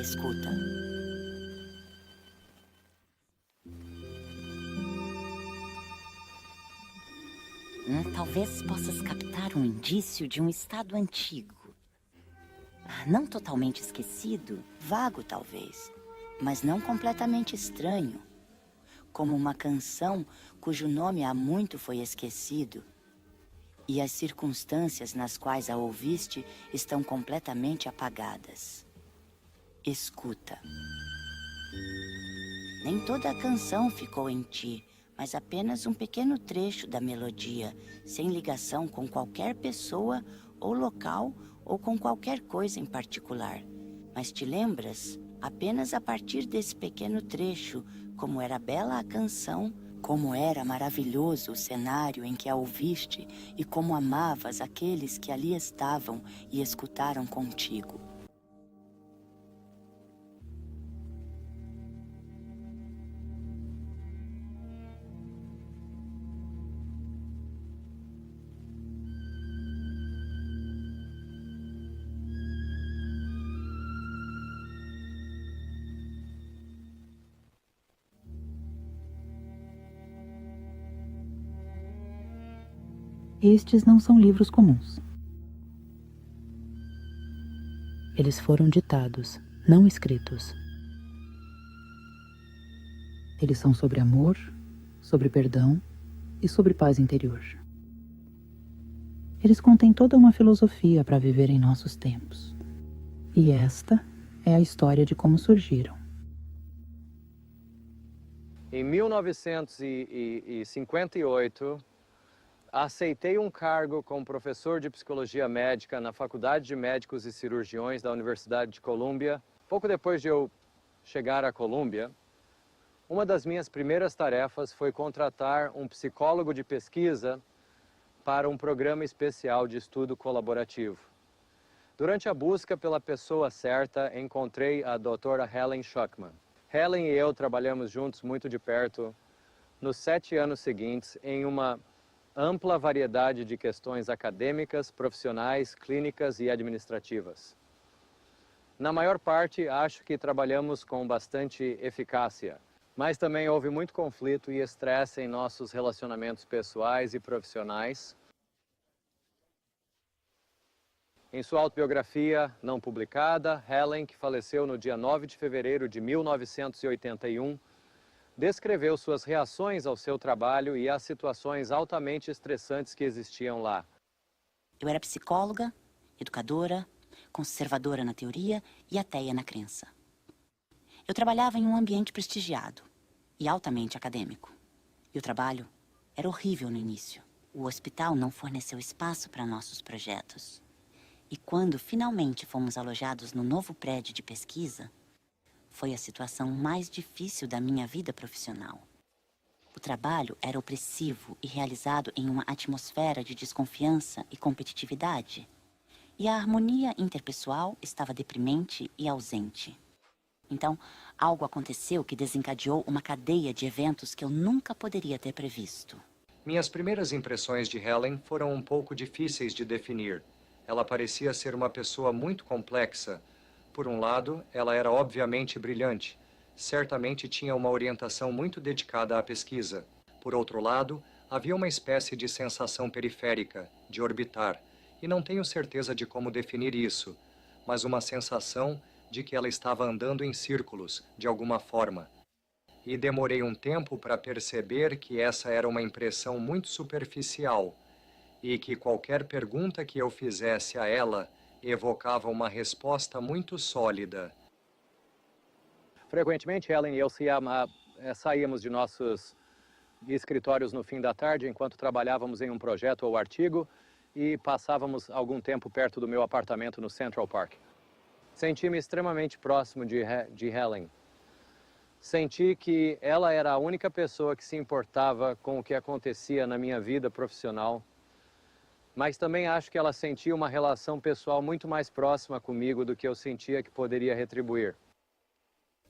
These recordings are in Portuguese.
escuta. Talvez possas captar um indício de um estado antigo. Não totalmente esquecido, vago talvez, mas não completamente estranho. Como uma canção cujo nome há muito foi esquecido. E as circunstâncias nas quais a ouviste estão completamente apagadas. Escuta. Nem toda a canção ficou em ti, mas apenas um pequeno trecho da melodia, sem ligação com qualquer pessoa ou local ou com qualquer coisa em particular. Mas te lembras, apenas a partir desse pequeno trecho, como era bela a canção, como era maravilhoso o cenário em que a ouviste e como amavas aqueles que ali estavam e escutaram contigo. Estes não são livros comuns. Eles foram ditados, não escritos. Eles são sobre amor, sobre perdão e sobre paz interior. Eles contêm toda uma filosofia para viver em nossos tempos. E esta é a história de como surgiram. Em 1958, aceitei um cargo como professor de psicologia médica na Faculdade de Médicos e Cirurgiões da Universidade de Colômbia. Pouco depois de eu chegar à Colômbia, uma das minhas primeiras tarefas foi contratar um psicólogo de pesquisa para um programa especial de estudo colaborativo. Durante a busca pela pessoa certa, encontrei a doutora Helen Schuckman. Helen e eu trabalhamos juntos muito de perto nos 7 anos seguintes em uma ampla variedade de questões acadêmicas, profissionais, clínicas e administrativas. Na maior parte, acho que trabalhamos com bastante eficácia, mas também houve muito conflito e estresse em nossos relacionamentos pessoais e profissionais. Em sua autobiografia não publicada, Helen, que faleceu no dia 9 de fevereiro de 1981, descreveu suas reações ao seu trabalho e às situações altamente estressantes que existiam lá. Eu era psicóloga, educadora, conservadora na teoria e ateia na crença. Eu trabalhava em um ambiente prestigiado e altamente acadêmico. E o trabalho era horrível no início. O hospital não forneceu espaço para nossos projetos. E quando finalmente fomos alojados no novo prédio de pesquisa, foi a situação mais difícil da minha vida profissional. O trabalho era opressivo e realizado em uma atmosfera de desconfiança e competitividade. E a harmonia interpessoal estava deprimente e ausente. Então, algo aconteceu que desencadeou uma cadeia de eventos que eu nunca poderia ter previsto. Minhas primeiras impressões de Helen foram um pouco difíceis de definir. Ela parecia ser uma pessoa muito complexa. Por um lado, ela era obviamente brilhante. Certamente tinha uma orientação muito dedicada à pesquisa. Por outro lado, havia uma espécie de sensação periférica, de orbitar, e não tenho certeza de como definir isso, mas uma sensação de que ela estava andando em círculos, de alguma forma. E demorei um tempo para perceber que essa era uma impressão muito superficial, e que qualquer pergunta que eu fizesse a ela evocava uma resposta muito sólida. Frequentemente, Helen e eu saíamos de nossos escritórios no fim da tarde, enquanto trabalhávamos em um projeto ou artigo, e passávamos algum tempo perto do meu apartamento no Central Park. Senti-me extremamente próximo de Helen. Senti que ela era a única pessoa que se importava com o que acontecia na minha vida profissional, mas também acho que ela sentia uma relação pessoal muito mais próxima comigo do que eu sentia que poderia retribuir.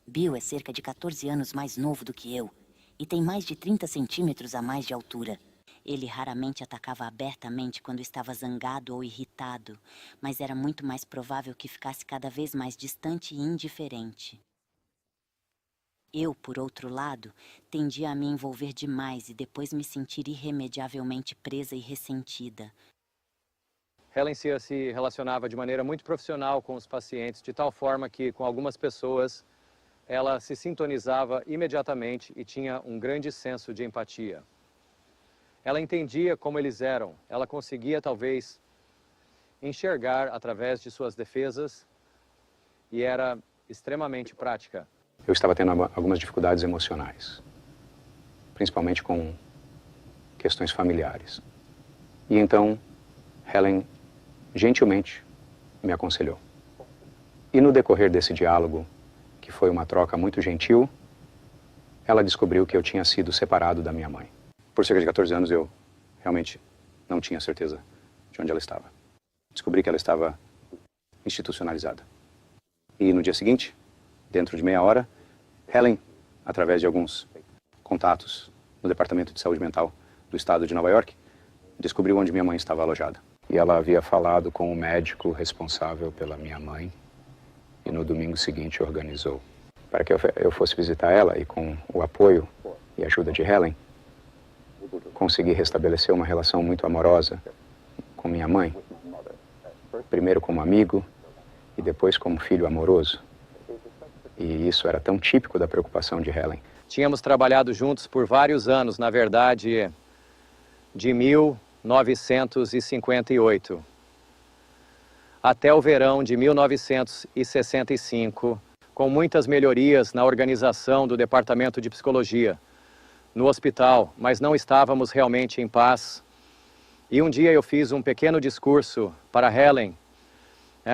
Bill é cerca de 14 anos mais novo do que eu e tem mais de 30 centímetros a mais de altura. Ele raramente atacava abertamente quando estava zangado ou irritado, mas era muito mais provável que ficasse cada vez mais distante e indiferente. Eu, por outro lado, tendia a me envolver demais e depois me sentir irremediavelmente presa e ressentida. Helen se relacionava de maneira muito profissional com os pacientes, de tal forma que, com algumas pessoas, ela se sintonizava imediatamente e tinha um grande senso de empatia. Ela entendia como eles eram, ela conseguia, talvez, enxergar através de suas defesas e era extremamente prática. Eu estava tendo algumas dificuldades emocionais, principalmente com questões familiares. E então, Helen gentilmente me aconselhou. E no decorrer desse diálogo, que foi uma troca muito gentil, ela descobriu que eu tinha sido separado da minha mãe. Por cerca de 14 anos eu realmente não tinha certeza de onde ela estava. Descobri que ela estava institucionalizada. E no dia seguinte, dentro de meia hora, Helen, através de alguns contatos no Departamento de Saúde Mental do Estado de Nova York, descobriu onde minha mãe estava alojada. E ela havia falado com o médico responsável pela minha mãe e no domingo seguinte organizou para que eu fosse visitar ela e, com o apoio e ajuda de Helen, consegui restabelecer uma relação muito amorosa com minha mãe, primeiro como amigo e depois como filho amoroso. E isso era tão típico da preocupação de Helen. Tínhamos trabalhado juntos por vários anos, na verdade, de 1958 até o verão de 1965, com muitas melhorias na organização do Departamento de Psicologia, no hospital, mas não estávamos realmente em paz. E um dia eu fiz um pequeno discurso para Helen.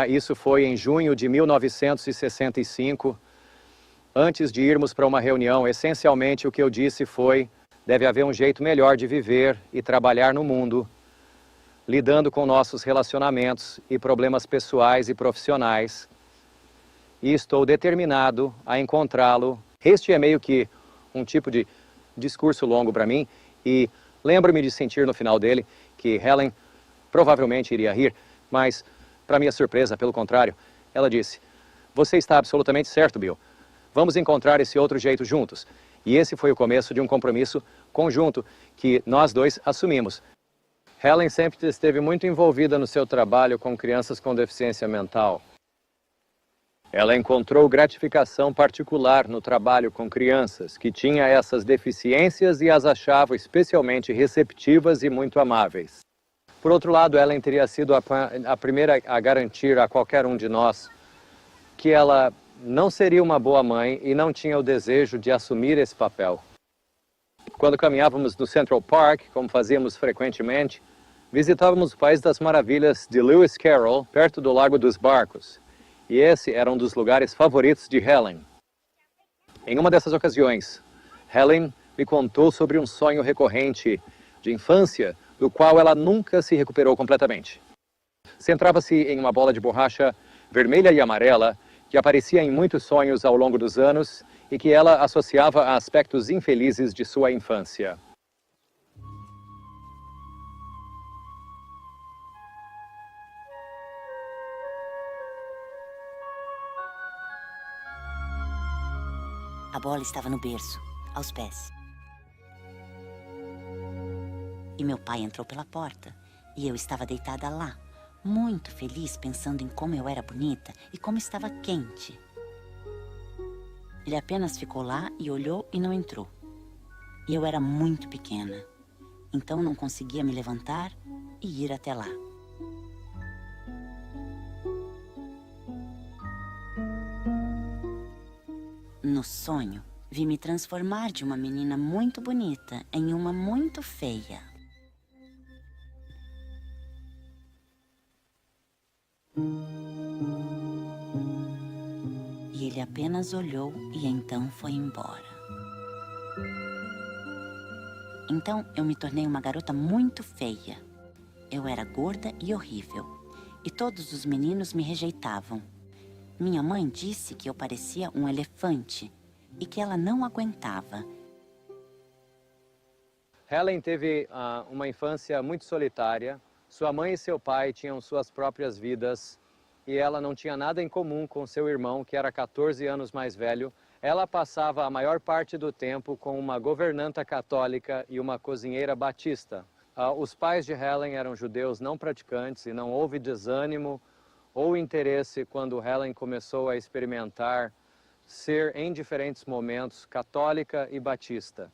Isso foi em junho de 1965, antes de irmos para uma reunião. Essencialmente o que eu disse foi: deve haver um jeito melhor de viver e trabalhar no mundo, lidando com nossos relacionamentos e problemas pessoais e profissionais. E estou determinado a encontrá-lo. Este é meio que um tipo de discurso longo para mim, e lembro-me de sentir no final dele que Helen provavelmente iria rir, mas, para minha surpresa, pelo contrário, ela disse: "Você está absolutamente certo, Bill. Vamos encontrar esse outro jeito juntos." E esse foi o começo de um compromisso conjunto que nós dois assumimos. Helen sempre esteve muito envolvida no seu trabalho com crianças com deficiência mental. Ela encontrou gratificação particular no trabalho com crianças que tinham essas deficiências e as achava especialmente receptivas e muito amáveis. Por outro lado, Helen teria sido a primeira a garantir a qualquer um de nós que ela não seria uma boa mãe e não tinha o desejo de assumir esse papel. Quando caminhávamos no Central Park, como fazíamos frequentemente, visitávamos o País das Maravilhas de Lewis Carroll, perto do Lago dos Barcos. E esse era um dos lugares favoritos de Helen. Em uma dessas ocasiões, Helen me contou sobre um sonho recorrente de infância, do qual ela nunca se recuperou completamente. Centrava-se em uma bola de borracha vermelha e amarela, que aparecia em muitos sonhos ao longo dos anos e que ela associava a aspectos infelizes de sua infância. A bola estava no berço, aos pés. E meu pai entrou pela porta, e eu estava deitada lá, muito feliz, pensando em como eu era bonita e como estava quente. Ele apenas ficou lá e olhou e não entrou. E eu era muito pequena, então não conseguia me levantar e ir até lá. No sonho, vi me transformar de uma menina muito bonita em uma muito feia. E ele apenas olhou e então foi embora. Então eu me tornei uma garota muito feia. Eu era gorda e horrível, e todos os meninos me rejeitavam. Minha mãe disse que eu parecia um elefante e que ela não aguentava. Helen teve uma infância muito solitária. Sua mãe e seu pai tinham suas próprias vidas e ela não tinha nada em comum com seu irmão, que era 14 anos mais velho. Ela passava a maior parte do tempo com uma governanta católica e uma cozinheira batista. Os pais de Helen eram judeus não praticantes e não houve desânimo ou interesse quando Helen começou a experimentar ser, em diferentes momentos, católica e batista.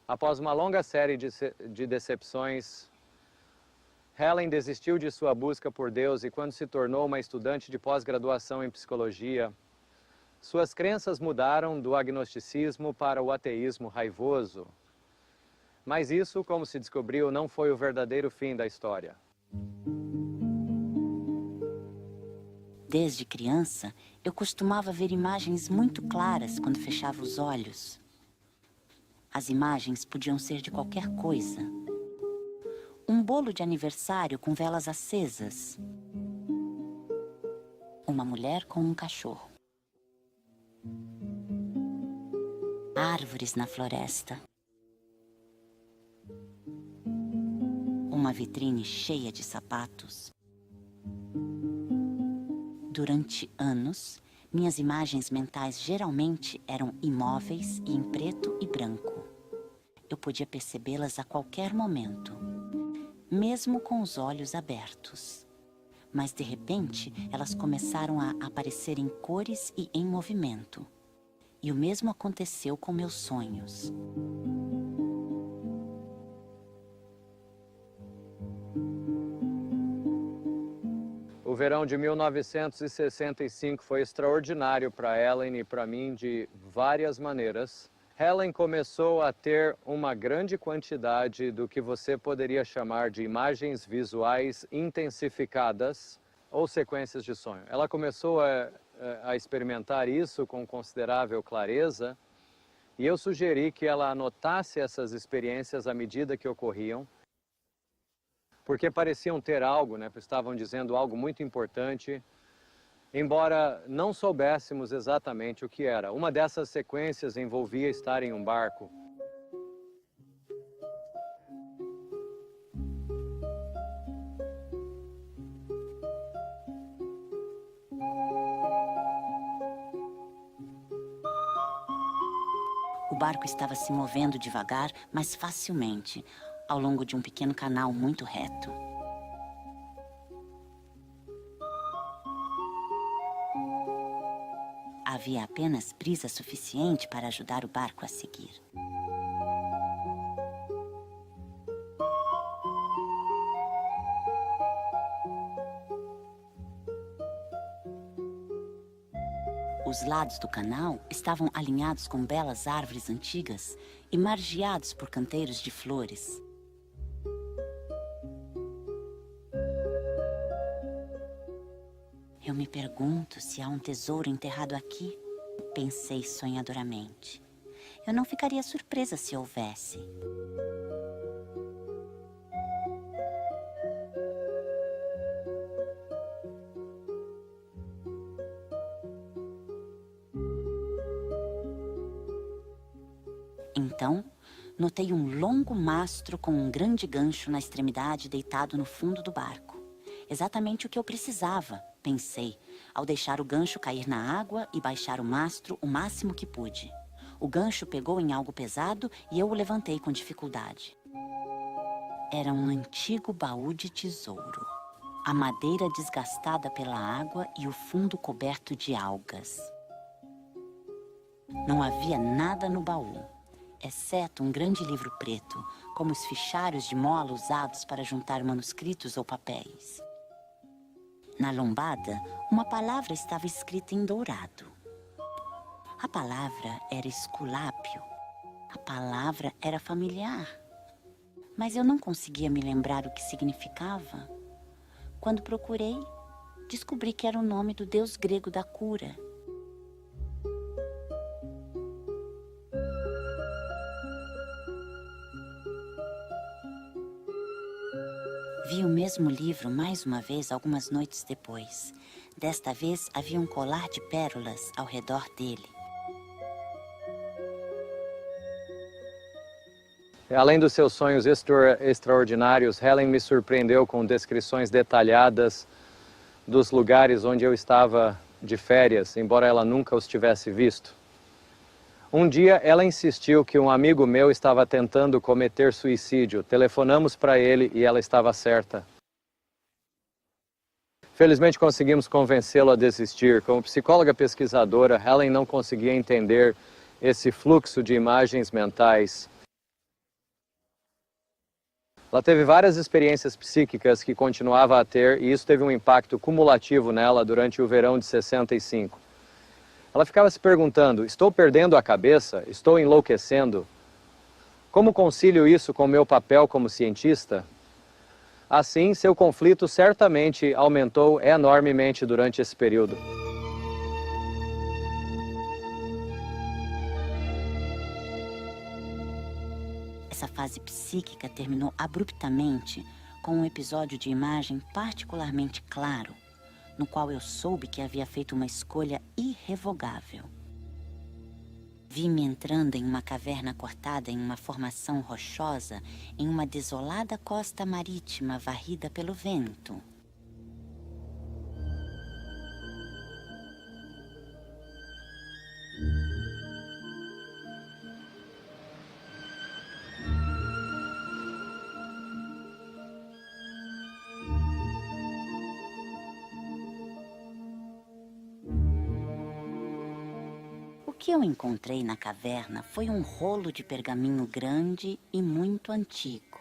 Após uma longa série de decepções, Helen desistiu de sua busca por Deus e, quando se tornou uma estudante de pós-graduação em psicologia, suas crenças mudaram do agnosticismo para o ateísmo raivoso. Mas isso, como se descobriu, não foi o verdadeiro fim da história. Desde criança, eu costumava ver imagens muito claras quando fechava os olhos. As imagens podiam ser de qualquer coisa. Um bolo de aniversário com velas acesas. Uma mulher com um cachorro. Árvores na floresta. Uma vitrine cheia de sapatos. Durante anos, minhas imagens mentais geralmente eram imóveis e em preto e branco. Eu podia percebê-las a qualquer momento, mesmo com os olhos abertos. Mas, de repente, elas começaram a aparecer em cores e em movimento. E o mesmo aconteceu com meus sonhos. O verão de 1965 foi extraordinário para Helen e para mim de várias maneiras. Helen começou a ter uma grande quantidade do que você poderia chamar de imagens visuais intensificadas ou sequências de sonho. Ela começou a experimentar isso com considerável clareza e eu sugeri que ela anotasse essas experiências à medida que ocorriam, porque pareciam ter algo, né? Estavam dizendo algo muito importante, embora não soubéssemos exatamente o que era. Uma dessas sequências envolvia estar em um barco. O barco estava se movendo devagar, mas facilmente, ao longo de um pequeno canal muito reto. Havia apenas brisa suficiente para ajudar o barco a seguir. Os lados do canal estavam alinhados com belas árvores antigas e margeados por canteiros de flores. Eu me pergunto se há um tesouro enterrado aqui, pensei sonhadoramente. Eu não ficaria surpresa se houvesse. Então, notei um longo mastro com um grande gancho na extremidade deitado no fundo do barco. Exatamente o que eu precisava, pensei, ao deixar o gancho cair na água e baixar o mastro o máximo que pude. O gancho pegou em algo pesado e eu o levantei com dificuldade. Era um antigo baú de tesouro. A madeira desgastada pela água e o fundo coberto de algas. Não havia nada no baú, exceto um grande livro preto, como os fichários de mola usados para juntar manuscritos ou papéis. Na lombada, uma palavra estava escrita em dourado. A palavra era Esculápio. A palavra era familiar. Mas eu não conseguia me lembrar o que significava. Quando procurei, descobri que era o nome do deus grego da cura. Vi o mesmo livro mais uma vez algumas noites depois. Desta vez havia um colar de pérolas ao redor dele. Além dos seus sonhos extraordinários, Helen me surpreendeu com descrições detalhadas dos lugares onde eu estava de férias, embora ela nunca os tivesse visto. Um dia, ela insistiu que um amigo meu estava tentando cometer suicídio. Telefonamos para ele e ela estava certa. Felizmente, conseguimos convencê-lo a desistir. Como psicóloga pesquisadora, Helen não conseguia entender esse fluxo de imagens mentais. Ela teve várias experiências psíquicas que continuava a ter, e isso teve um impacto cumulativo nela durante o verão de 65. Ela ficava se perguntando: estou perdendo a cabeça? Estou enlouquecendo? Como concilio isso com o meu papel como cientista? Assim, seu conflito certamente aumentou enormemente durante esse período. Essa fase psíquica terminou abruptamente com um episódio de imagem particularmente claro, no qual eu soube que havia feito uma escolha irrevogável. Vi-me entrando em uma caverna cortada em uma formação rochosa em uma desolada costa marítima varrida pelo vento. O que eu encontrei na caverna foi um rolo de pergaminho grande e muito antigo.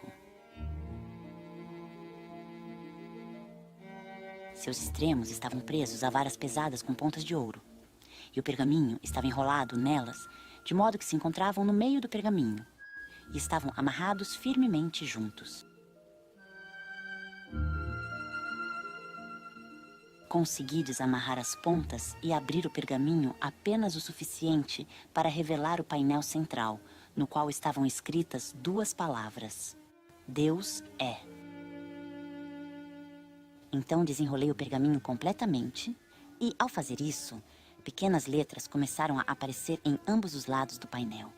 Seus extremos estavam presos a varas pesadas com pontas de ouro, e o pergaminho estava enrolado nelas, de modo que se encontravam no meio do pergaminho, e estavam amarrados firmemente juntos. Consegui desamarrar as pontas e abrir o pergaminho apenas o suficiente para revelar o painel central, no qual estavam escritas 2 palavras: Deus é. Então desenrolei o pergaminho completamente e, ao fazer isso, pequenas letras começaram a aparecer em ambos os lados do painel.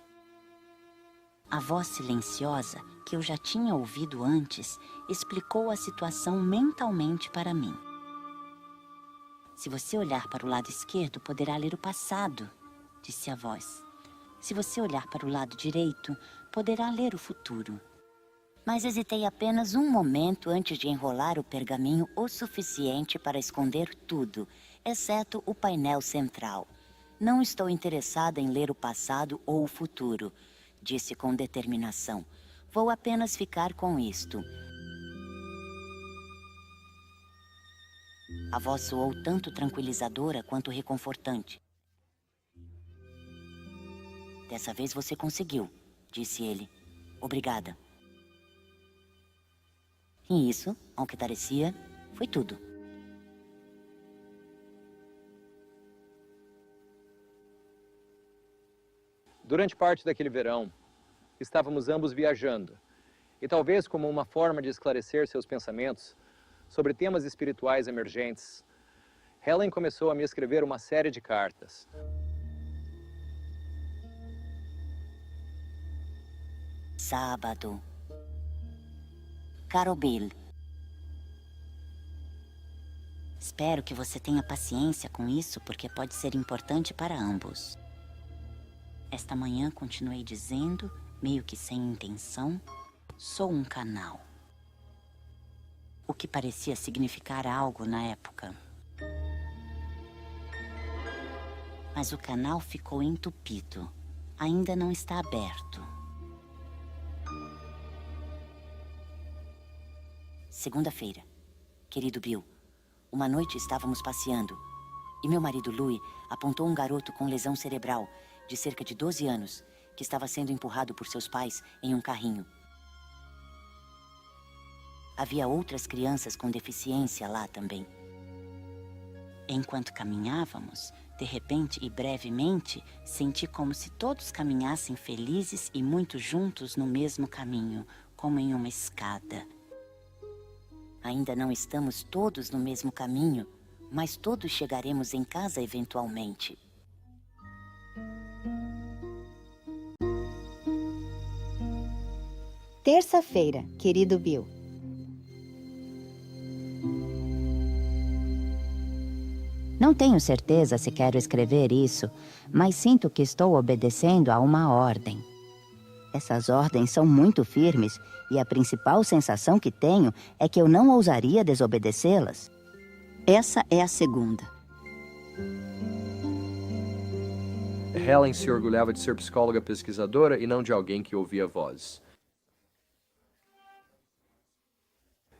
A voz silenciosa, que eu já tinha ouvido antes, explicou a situação mentalmente para mim. Se você olhar para o lado esquerdo, poderá ler o passado, disse a voz. Se você olhar para o lado direito, poderá ler o futuro. Mas hesitei apenas um momento antes de enrolar o pergaminho o suficiente para esconder tudo, exceto o painel central. Não estou interessada em ler o passado ou o futuro, disse com determinação. Vou apenas ficar com isto. A voz soou tanto tranquilizadora quanto reconfortante. Dessa vez você conseguiu, disse ele. Obrigada. E isso, ao que parecia, foi tudo. Durante parte daquele verão, estávamos ambos viajando. E talvez como uma forma de esclarecer seus pensamentos sobre temas espirituais emergentes, Helen começou a me escrever uma série de cartas. Sábado. Caro Bill, espero que você tenha paciência com isso, porque pode ser importante para ambos. Esta manhã continuei dizendo, meio que sem intenção, sou um canal. O que parecia significar algo na época. Mas o canal ficou entupido. Ainda não está aberto. Segunda-feira. Querido Bill, uma noite estávamos passeando e meu marido Louis apontou um garoto com lesão cerebral de cerca de 12 anos que estava sendo empurrado por seus pais em um carrinho. Havia outras crianças com deficiência lá também. Enquanto caminhávamos, de repente e brevemente, senti como se todos caminhassem felizes e muito juntos no mesmo caminho, como em uma escada. Ainda não estamos todos no mesmo caminho, mas todos chegaremos em casa eventualmente. Terça-feira, querido Bill. Não tenho certeza se quero escrever isso, mas sinto que estou obedecendo a uma ordem. Essas ordens são muito firmes e a principal sensação que tenho é que eu não ousaria desobedecê-las. Essa é a segunda. Helen se orgulhava de ser psicóloga pesquisadora e não de alguém que ouvia vozes.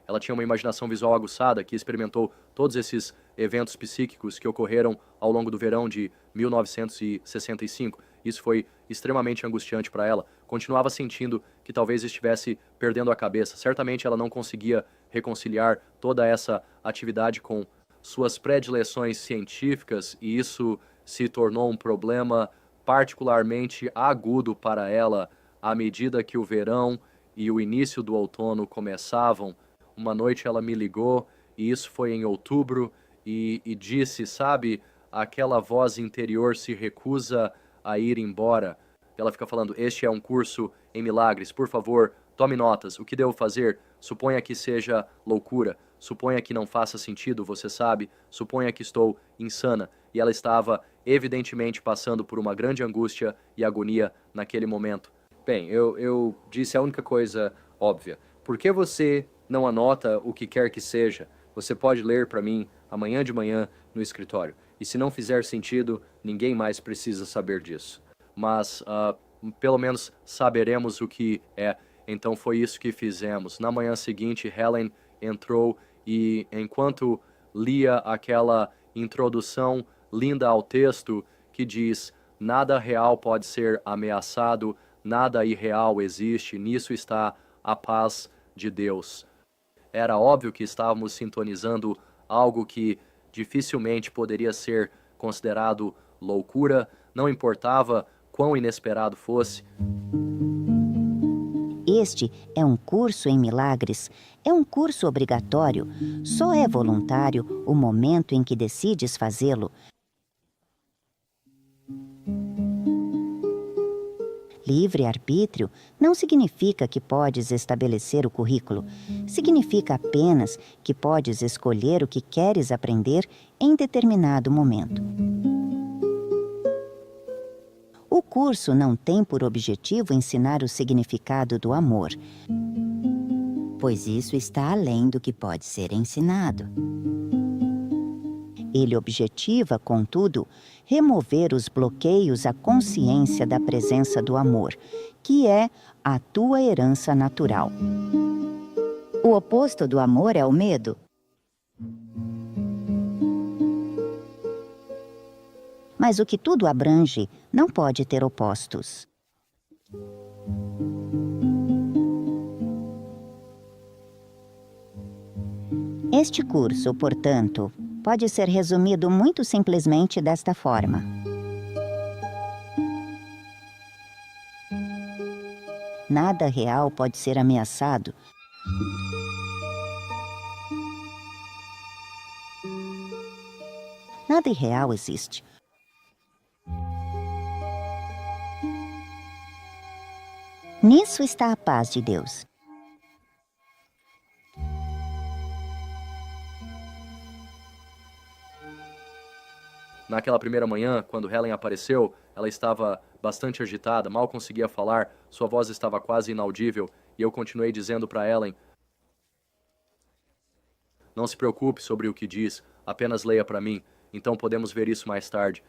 Ela tinha uma imaginação visual aguçada que experimentou todos esses eventos psíquicos que ocorreram ao longo do verão de 1965. Isso foi extremamente angustiante para ela. Continuava sentindo que talvez estivesse perdendo a cabeça. Certamente ela não conseguia reconciliar toda essa atividade com suas predileções científicas e isso se tornou um problema particularmente agudo para ela à medida que o verão e o início do outono começavam. Uma noite ela me ligou, e isso foi em outubro, e disse, sabe, aquela voz interior se recusa a ir embora. Ela fica falando, este é um curso em milagres, por favor, tome notas. O que devo fazer? Suponha que seja loucura. Suponha que não faça sentido, você sabe. Suponha que estou insana. E ela estava, evidentemente, passando por uma grande angústia e agonia naquele momento. Bem, eu disse a única coisa óbvia. Por que você não anota o que quer que seja? Você pode ler para mim amanhã de manhã no escritório. E se não fizer sentido, ninguém mais precisa saber disso. Mas pelo menos saberemos o que é. Então foi isso que fizemos. Na manhã seguinte, Helen entrou e enquanto lia aquela introdução linda ao texto que diz: nada real pode ser ameaçado, nada irreal existe, nisso está a paz de Deus. Era óbvio que estávamos sintonizando algo que dificilmente poderia ser considerado loucura, não importava quão inesperado fosse. Este é um curso em milagres. É um curso obrigatório. Só é voluntário o momento em que decides fazê-lo. Livre-arbítrio não significa que podes estabelecer o currículo. Significa apenas que podes escolher o que queres aprender em determinado momento. O curso não tem por objetivo ensinar o significado do amor, pois isso está além do que pode ser ensinado. Ele objetiva, contudo, remover os bloqueios à consciência da presença do amor, que é a tua herança natural. O oposto do amor é o medo. Mas o que tudo abrange não pode ter opostos. Este curso, portanto, pode ser resumido muito simplesmente desta forma. Nada real pode ser ameaçado. Nada irreal existe. Nisso está a paz de Deus. Naquela primeira manhã, quando Helen apareceu, ela estava bastante agitada, mal conseguia falar, sua voz estava quase inaudível, e eu continuei dizendo para Helen: não se preocupe sobre o que diz, apenas leia para mim, então podemos ver isso mais tarde.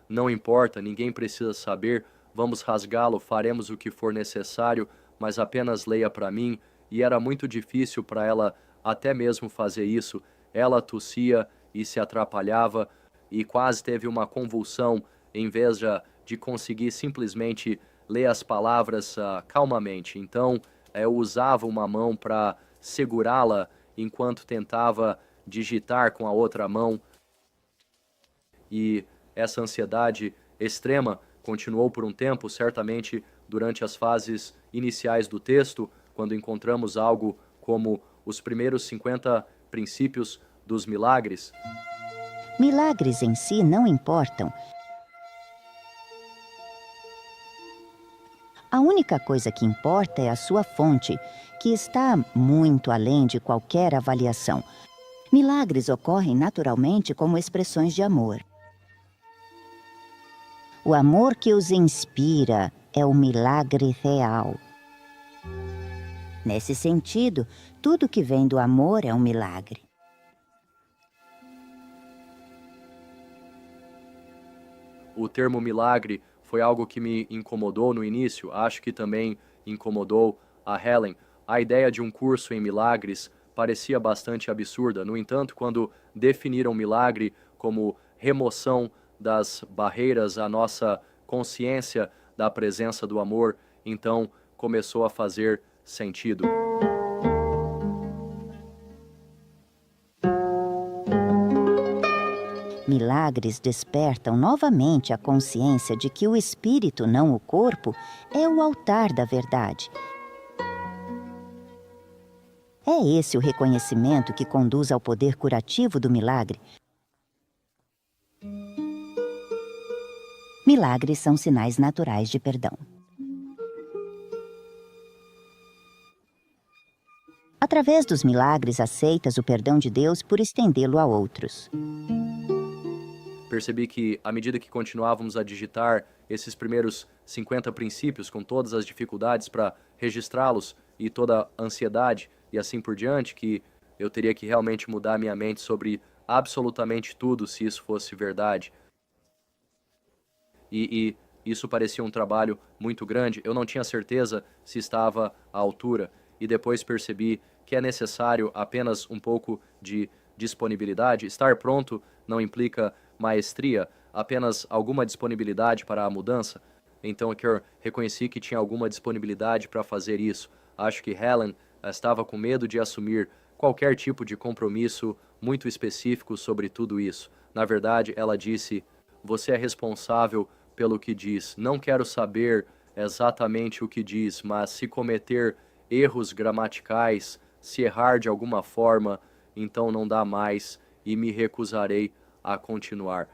Não importa, ninguém precisa saber, vamos rasgá-lo, faremos o que for necessário, mas apenas leia para mim, e era muito difícil para ela até mesmo fazer isso. Ela tossia e se atrapalhava e quase teve uma convulsão em vez de conseguir simplesmente ler as palavras calmamente. Então eu usava uma mão para segurá-la enquanto tentava digitar com a outra mão. E essa ansiedade extrema continuou por um tempo, certamente durante as fases iniciais do texto, quando encontramos algo como os primeiros 50 princípios dos milagres. Milagres em si não importam. A única coisa que importa é a sua fonte, que está muito além de qualquer avaliação. Milagres ocorrem naturalmente como expressões de amor. O amor que os inspira é o milagre real. Nesse sentido, tudo que vem do amor é um milagre. O termo milagre foi algo que me incomodou no início, acho que também incomodou a Helen. A ideia de um curso em milagres parecia bastante absurda. No entanto, quando definiram milagre como remoção das barreiras à nossa consciência da presença do amor, então começou a fazer sentido. Milagres despertam novamente a consciência de que o espírito, não o corpo, é o altar da verdade. É esse o reconhecimento que conduz ao poder curativo do milagre. Milagres são sinais naturais de perdão. Através dos milagres, aceitas o perdão de Deus por estendê-lo a outros. Percebi que, à medida que continuávamos a digitar esses primeiros 50 princípios, com todas as dificuldades para registrá-los e toda a ansiedade e assim por diante, que eu teria que realmente mudar minha mente sobre absolutamente tudo se isso fosse verdade. E isso parecia um trabalho muito grande. Eu não tinha certeza se estava à altura. E depois percebi que é necessário apenas um pouco de disponibilidade. Estar pronto não implica maestria, apenas alguma disponibilidade para a mudança. Então eu reconheci que tinha alguma disponibilidade para fazer isso. Acho que Helen estava com medo de assumir qualquer tipo de compromisso muito específico sobre tudo isso. Na verdade, ela disse: você é responsável pelo que diz. Não quero saber exatamente o que diz, mas se cometer erros gramaticais, se errar de alguma forma, então não dá mais e me recusarei a continuar.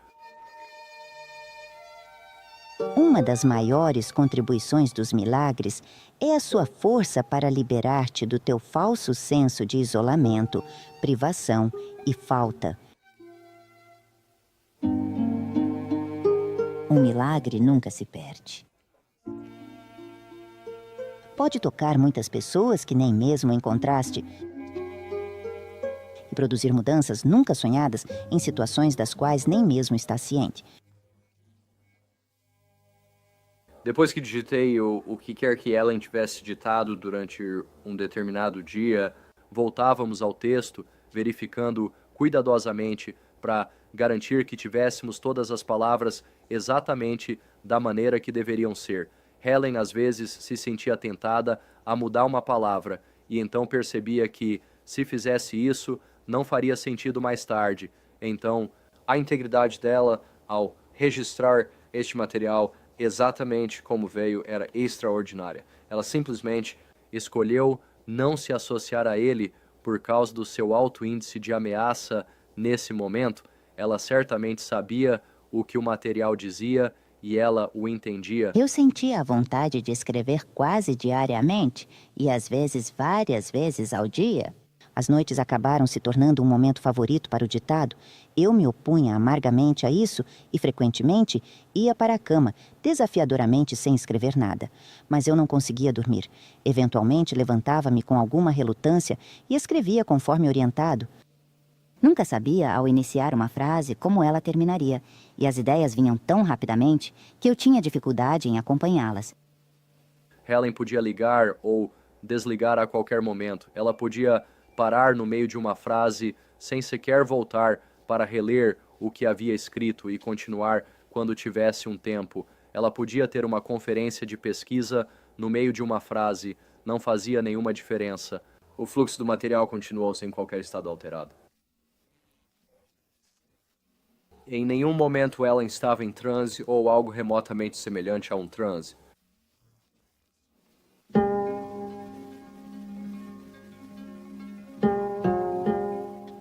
Uma das maiores contribuições dos milagres é a sua força para liberar-te do teu falso senso de isolamento, privação e falta. Um milagre nunca se perde. Pode tocar muitas pessoas que nem mesmo encontraste e produzir mudanças nunca sonhadas em situações das quais nem mesmo está ciente. Depois que digitei o que quer que Ellen tivesse ditado durante um determinado dia, voltávamos ao texto, verificando cuidadosamente para garantir que tivéssemos todas as palavras exatamente da maneira que deveriam ser. Helen, às vezes, se sentia tentada a mudar uma palavra, e então percebia que, se fizesse isso, não faria sentido mais tarde. Então, a integridade dela, ao registrar este material exatamente como veio, era extraordinária. Ela simplesmente escolheu não se associar a ele por causa do seu alto índice de ameaça nesse momento. Ela certamente sabia o que o material dizia e ela o entendia. Eu sentia a vontade de escrever quase diariamente e às vezes várias vezes ao dia. As noites acabaram se tornando um momento favorito para o ditado. Eu me opunha amargamente a isso e, frequentemente, ia para a cama, desafiadoramente sem escrever nada. Mas eu não conseguia dormir. Eventualmente, levantava-me com alguma relutância e escrevia conforme orientado. Nunca sabia, ao iniciar uma frase, como ela terminaria, e as ideias vinham tão rapidamente que eu tinha dificuldade em acompanhá-las. Helen podia ligar ou desligar a qualquer momento. Ela podia parar no meio de uma frase sem sequer voltar para reler o que havia escrito e continuar quando tivesse um tempo. Ela podia ter uma conferência de pesquisa no meio de uma frase. Não fazia nenhuma diferença. O fluxo do material continuou sem qualquer estado alterado. Em nenhum momento Ellen estava em transe ou algo remotamente semelhante a um transe.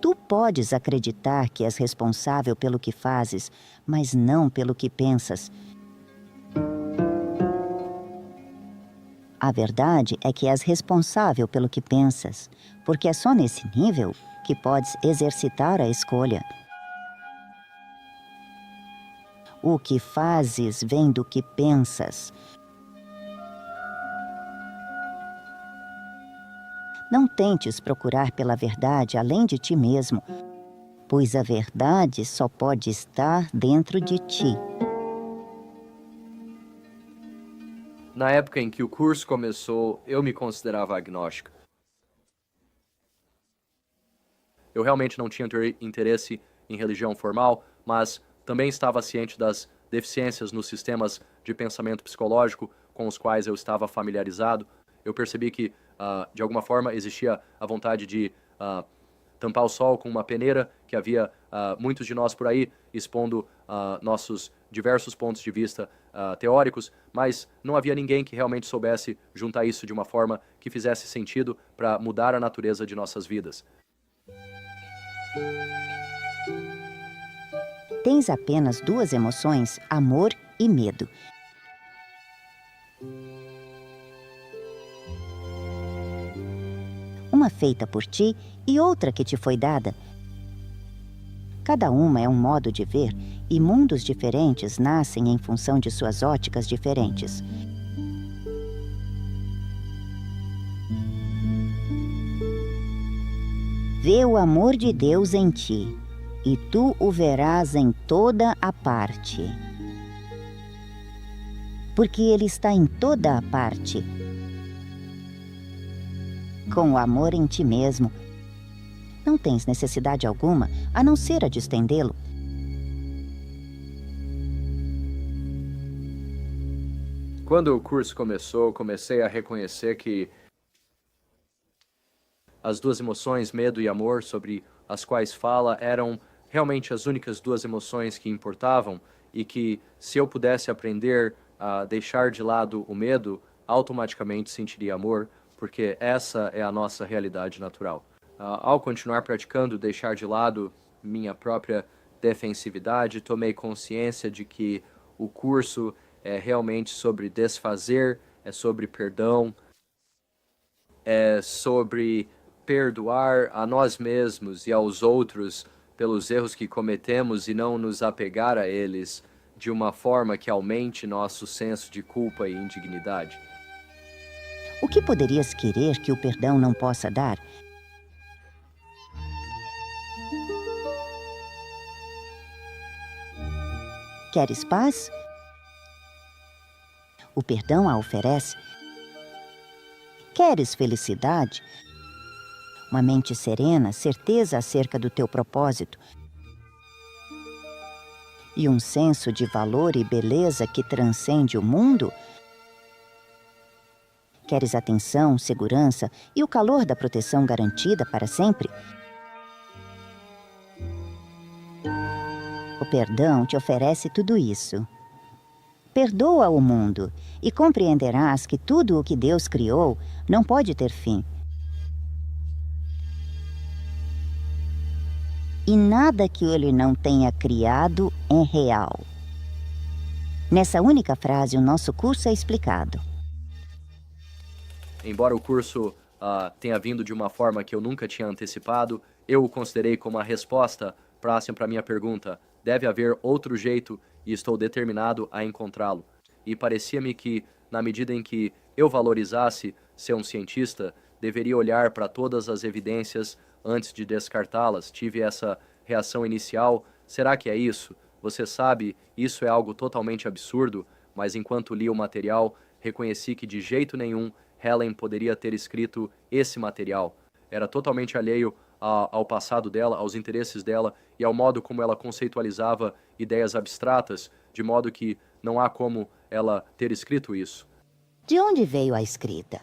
Tu podes acreditar que és responsável pelo que fazes, mas não pelo que pensas. A verdade é que és responsável pelo que pensas, porque é só nesse nível que podes exercitar a escolha. O que fazes vem do que pensas. Não tentes procurar pela verdade além de ti mesmo, pois a verdade só pode estar dentro de ti. Na época em que o curso começou, eu me considerava agnóstico. Eu realmente não tinha interesse em religião formal, mas também estava ciente das deficiências nos sistemas de pensamento psicológico com os quais eu estava familiarizado. Eu percebi que, de alguma forma, existia a vontade de tampar o sol com uma peneira, que havia muitos de nós por aí expondo nossos diversos pontos de vista teóricos, mas não havia ninguém que realmente soubesse juntar isso de uma forma que fizesse sentido para mudar a natureza de nossas vidas. Tens apenas duas emoções, amor e medo. Uma feita por ti e outra que te foi dada. Cada uma é um modo de ver, e mundos diferentes nascem em função de suas óticas diferentes. Vê o amor de Deus em ti, e tu o verás em toda a parte. Porque Ele está em toda a parte. Com o amor em ti mesmo, não tens necessidade alguma a não ser a de estendê-lo. Quando o curso começou, comecei a reconhecer que as duas emoções, medo e amor, sobre as quais fala, eram realmente as únicas duas emoções que importavam, e que, se eu pudesse aprender a deixar de lado o medo, automaticamente sentiria amor, porque essa é a nossa realidade natural. Ao continuar praticando deixar de lado minha própria defensividade, tomei consciência de que o curso é realmente sobre desfazer, é sobre perdão, é sobre perdoar a nós mesmos e aos outros pelos erros que cometemos e não nos apegar a eles de uma forma que aumente nosso senso de culpa e indignidade. O que poderias querer que o perdão não possa dar? Queres paz? O perdão a oferece. Queres felicidade? Uma mente serena, certeza acerca do teu propósito. E um senso de valor e beleza que transcende o mundo? Queres atenção, segurança e o calor da proteção garantida para sempre? O perdão te oferece tudo isso. Perdoa o mundo e compreenderás que tudo o que Deus criou não pode ter fim. E nada que Ele não tenha criado é real. Nessa única frase, o nosso curso é explicado. Embora o curso tenha vindo de uma forma que eu nunca tinha antecipado, eu o considerei como a resposta próxima para a minha pergunta. Deve haver outro jeito e estou determinado a encontrá-lo. E parecia-me que, na medida em que eu valorizasse ser um cientista, deveria olhar para todas as evidências antes de descartá-las. Tive essa reação inicial: será que é isso? Você sabe, isso é algo totalmente absurdo, mas enquanto li o material, reconheci que de jeito nenhum Helen poderia ter escrito esse material. Era totalmente alheio ao passado dela, aos interesses dela e ao modo como ela conceitualizava ideias abstratas, de modo que não há como ela ter escrito isso. De onde veio a escrita?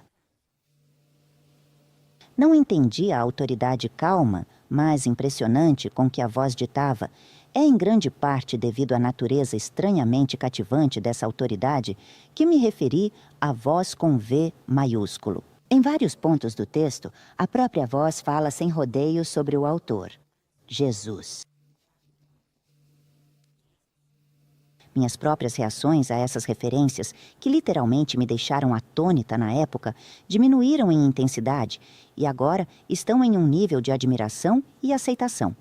Não entendi a autoridade calma, mas impressionante com que a voz ditava. É em grande parte devido à natureza estranhamente cativante dessa autoridade que me referi à voz com V maiúsculo. Em vários pontos do texto, a própria voz fala sem rodeios sobre o autor, Jesus. Minhas próprias reações a essas referências, que literalmente me deixaram atônita na época, diminuíram em intensidade e agora estão em um nível de admiração e aceitação.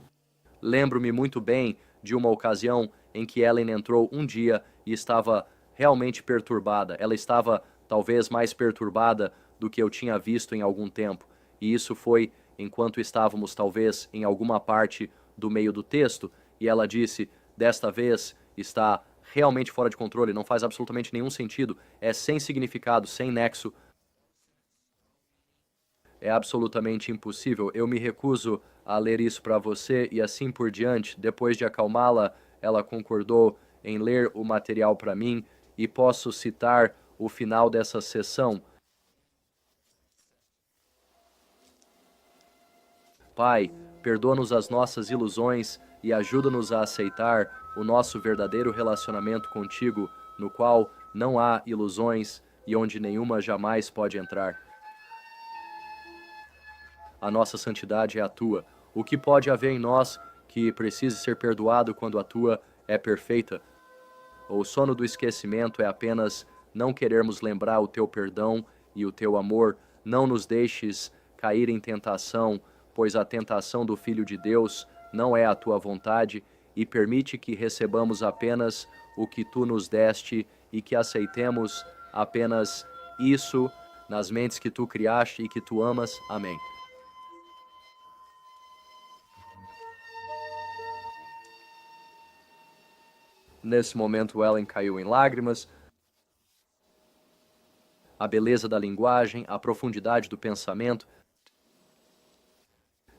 Lembro-me muito bem de uma ocasião em que Ellen entrou um dia e estava realmente perturbada. Ela estava talvez mais perturbada do que eu tinha visto em algum tempo. E isso foi enquanto estávamos talvez em alguma parte do meio do texto, e ela disse, desta vez está realmente fora de controle, não faz absolutamente nenhum sentido, é sem significado, sem nexo. É absolutamente impossível, eu me recuso a ler isso para você e assim por diante. Depois de acalmá-la, ela concordou em ler o material para mim e posso citar o final dessa sessão. Pai, perdoa-nos as nossas ilusões e ajuda-nos a aceitar o nosso verdadeiro relacionamento contigo, no qual não há ilusões e onde nenhuma jamais pode entrar. A nossa santidade é a tua. O que pode haver em nós que precise ser perdoado quando a tua é perfeita? O sono do esquecimento é apenas não querermos lembrar o teu perdão e o teu amor. Não nos deixes cair em tentação, pois a tentação do Filho de Deus não é a tua vontade, e permite que recebamos apenas o que tu nos deste e que aceitemos apenas isso nas mentes que tu criaste e que tu amas. Amém. Nesse momento, Ellen caiu em lágrimas. A beleza da linguagem, a profundidade do pensamento.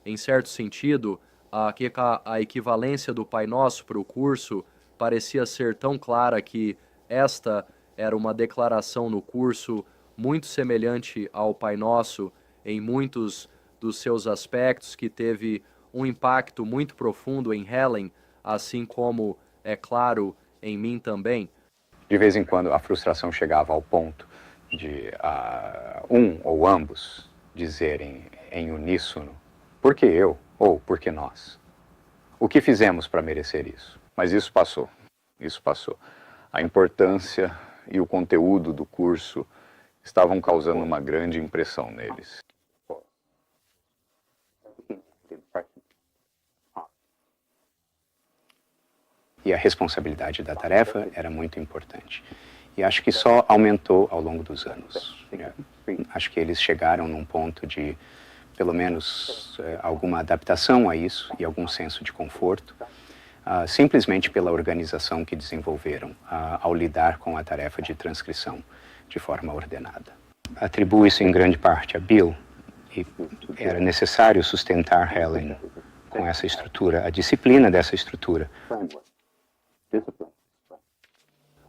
Em certo sentido, a equivalência do Pai Nosso para o curso parecia ser tão clara que esta era uma declaração no curso muito semelhante ao Pai Nosso em muitos dos seus aspectos, que teve um impacto muito profundo em Helen, assim como, é claro, em mim também. De vez em quando a frustração chegava ao ponto de um ou ambos dizerem em uníssono: por que eu? Ou por que nós? O que fizemos para merecer isso? Mas isso passou. Isso passou. A importância e o conteúdo do curso estavam causando uma grande impressão neles. E a responsabilidade da tarefa era muito importante. E acho que só aumentou ao longo dos anos. Acho que eles chegaram num ponto de, pelo menos, alguma adaptação a isso e algum senso de conforto, simplesmente pela organização que desenvolveram ao lidar com a tarefa de transcrição de forma ordenada. Atribuo isso em grande parte a Bill, e era necessário sustentar Helen com essa estrutura, a disciplina dessa estrutura.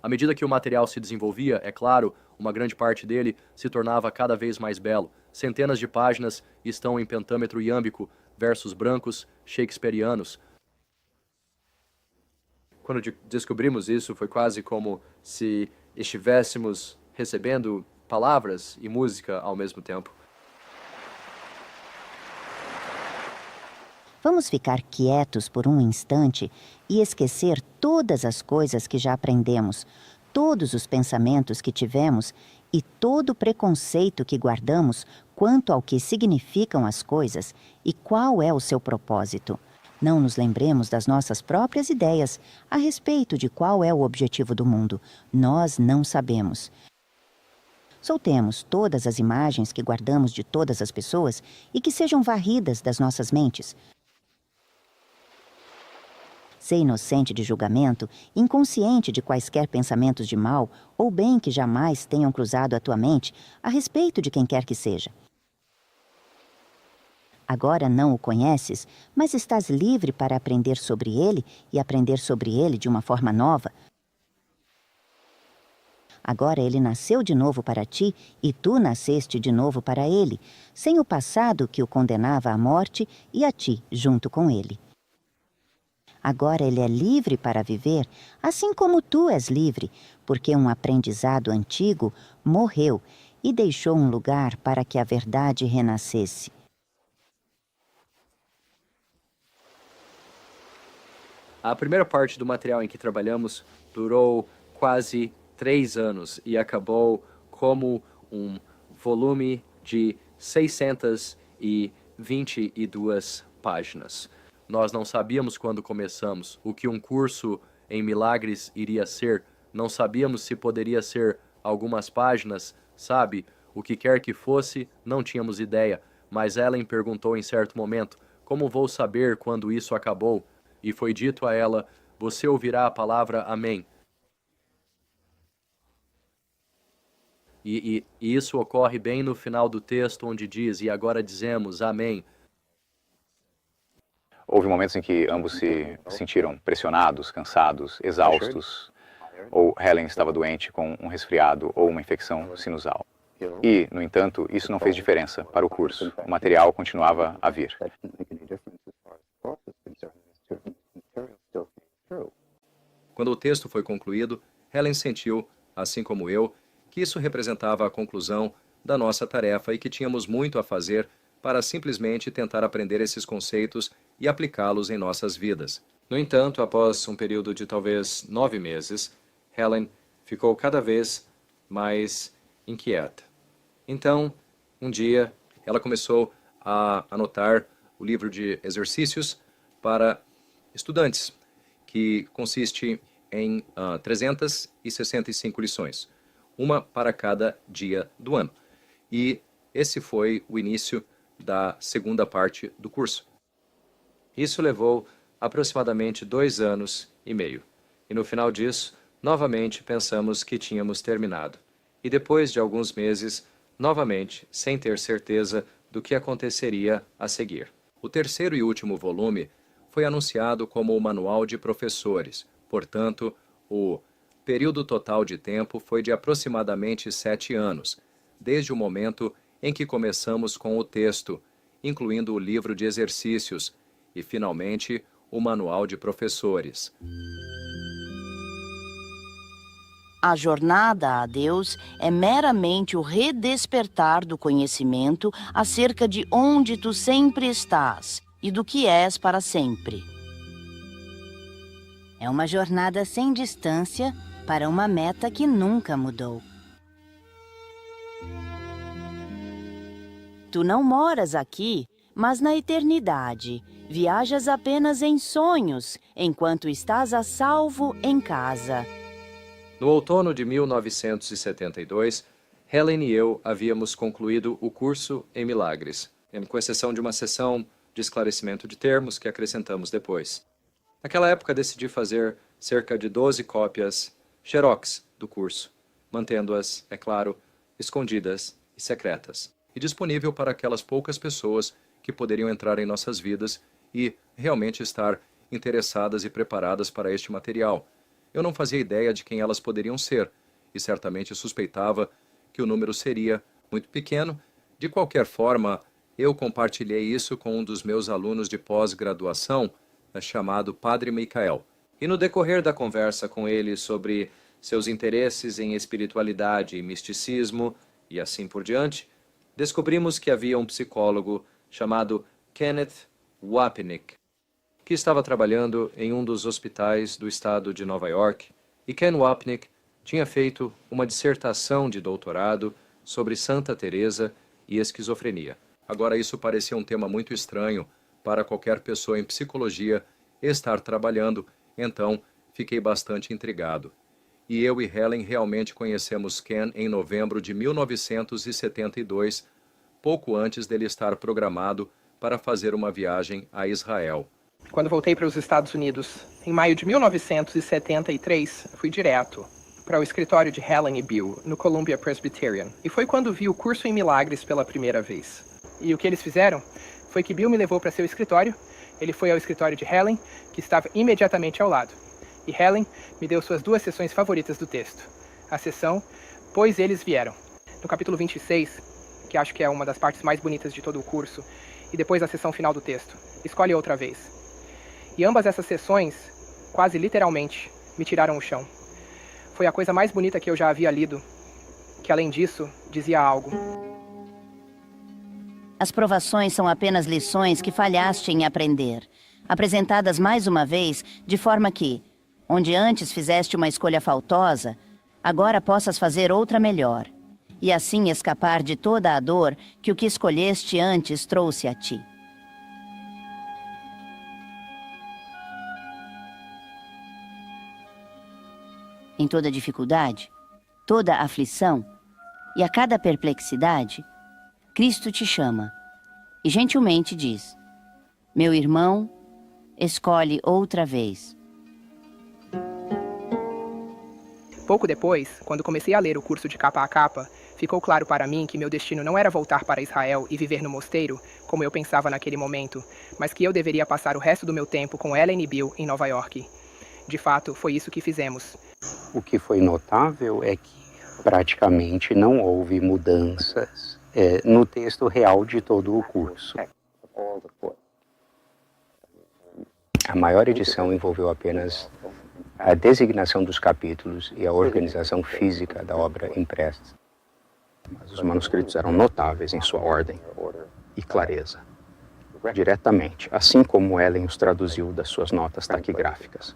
À medida que o material se desenvolvia, é claro, uma grande parte dele se tornava cada vez mais belo. Centenas de páginas estão em pentâmetro iâmbico, versos brancos shakespearianos. Quando descobrimos isso, foi quase como se estivéssemos recebendo palavras e música ao mesmo tempo. Vamos ficar quietos por um instante e esquecer todas as coisas que já aprendemos, todos os pensamentos que tivemos e todo o preconceito que guardamos quanto ao que significam as coisas e qual é o seu propósito. Não nos lembremos das nossas próprias ideias a respeito de qual é o objetivo do mundo. Nós não sabemos. Soltemos todas as imagens que guardamos de todas as pessoas e que sejam varridas das nossas mentes. Ser inocente de julgamento, inconsciente de quaisquer pensamentos de mal ou bem que jamais tenham cruzado a tua mente a respeito de quem quer que seja. Agora não o conheces, mas estás livre para aprender sobre ele e aprender sobre ele de uma forma nova. Agora ele nasceu de novo para ti e tu nasceste de novo para ele, sem o passado que o condenava à morte e a ti junto com ele. Agora ele é livre para viver, assim como tu és livre, porque um aprendizado antigo morreu e deixou um lugar para que a verdade renascesse. A primeira parte do material em que trabalhamos durou quase 3 anos e acabou como um volume de 622 páginas. Nós não sabíamos quando começamos o que um curso em milagres iria ser, não sabíamos se poderia ser algumas páginas, sabe? O que quer que fosse, não tínhamos ideia, mas Ellen perguntou em certo momento, como vou saber quando isso acabou? E foi dito a ela, você ouvirá a palavra amém. E isso ocorre bem no final do texto, onde diz, e agora dizemos amém. Houve momentos em que ambos se sentiram pressionados, cansados, exaustos, ou Helen estava doente com um resfriado ou uma infecção sinusal. E, no entanto, isso não fez diferença para o curso. O material continuava a vir. Quando o texto foi concluído, Helen sentiu, assim como eu, que isso representava a conclusão da nossa tarefa e que tínhamos muito a fazer para simplesmente tentar aprender esses conceitos e aplicá-los em nossas vidas. No entanto, após um período de talvez 9 meses, Helen ficou cada vez mais inquieta. Então, um dia, ela começou a anotar o livro de exercícios para estudantes, que consiste em 365 lições, uma para cada dia do ano. E esse foi o início da segunda parte do curso. Isso levou aproximadamente 2 anos e meio. E no final disso, novamente pensamos que tínhamos terminado. E depois de alguns meses, novamente, sem ter certeza do que aconteceria a seguir. O terceiro e último volume foi anunciado como o Manual de Professores. Portanto, o período total de tempo foi de aproximadamente 7 anos, desde o momento em que começamos com o texto, incluindo o livro de exercícios e, finalmente, o Manual de Professores. A jornada a Deus é meramente o redespertar do conhecimento acerca de onde tu sempre estás e do que és para sempre. É uma jornada sem distância para uma meta que nunca mudou. Tu não moras aqui, mas na eternidade. Viajas apenas em sonhos, enquanto estás a salvo em casa. No outono de 1972, Helen e eu havíamos concluído o curso em milagres, com exceção de uma sessão de esclarecimento de termos que acrescentamos depois. Naquela época decidi fazer cerca de 12 cópias xerox do curso, mantendo-as, é claro, escondidas e secretas, e disponível para aquelas poucas pessoas que poderiam entrar em nossas vidas e realmente estar interessadas e preparadas para este material. Eu não fazia ideia de quem elas poderiam ser, e certamente suspeitava que o número seria muito pequeno. De qualquer forma, eu compartilhei isso com um dos meus alunos de pós-graduação, chamado Padre Michael. E no decorrer da conversa com ele sobre seus interesses em espiritualidade e misticismo, e assim por diante, descobrimos que havia um psicólogo chamado Kenneth Wapnick, que estava trabalhando em um dos hospitais do estado de Nova York, e Ken Wapnick tinha feito uma dissertação de doutorado sobre Santa Teresa e esquizofrenia. Agora, isso parecia um tema muito estranho para qualquer pessoa em psicologia estar trabalhando, então fiquei bastante intrigado. E eu e Helen realmente conhecemos Ken em novembro de 1972, pouco antes dele estar programado para fazer uma viagem a Israel. Quando voltei para os Estados Unidos, em maio de 1973, fui direto para o escritório de Helen e Bill, no Columbia Presbyterian. E foi quando vi o curso em milagres pela primeira vez. E o que eles fizeram foi que Bill me levou para seu escritório, ele foi ao escritório de Helen, que estava imediatamente ao lado. E Helen me deu suas 2 sessões favoritas do texto. A sessão Pois Eles Vieram, no capítulo 26, que acho que é uma das partes mais bonitas de todo o curso, e depois a sessão final do texto, Escolhe Outra Vez. E ambas essas sessões, quase literalmente, me tiraram o chão. Foi a coisa mais bonita que eu já havia lido, que além disso, dizia algo. As provações são apenas lições que falhaste em aprender. apresentadas mais uma vez, de forma que, onde antes fizeste uma escolha faltosa, agora possas fazer outra melhor, e assim escapar de toda a dor que o que escolheste antes trouxe a ti. Em toda dificuldade, toda aflição e a cada perplexidade, Cristo te chama e gentilmente diz: meu irmão, escolhe outra vez. Pouco depois, quando comecei a ler o curso de capa a capa, ficou claro para mim que meu destino não era voltar para Israel e viver no mosteiro, como eu pensava naquele momento, mas que eu deveria passar o resto do meu tempo com Ellen e Bill em Nova York. De fato, foi isso que fizemos. O que foi notável é que praticamente não houve mudanças no texto real de todo o curso. A maior edição envolveu apenas a designação dos capítulos e a organização física da obra impressa. Mas os manuscritos eram notáveis em sua ordem e clareza, diretamente, assim como Ellen os traduziu das suas notas taquigráficas.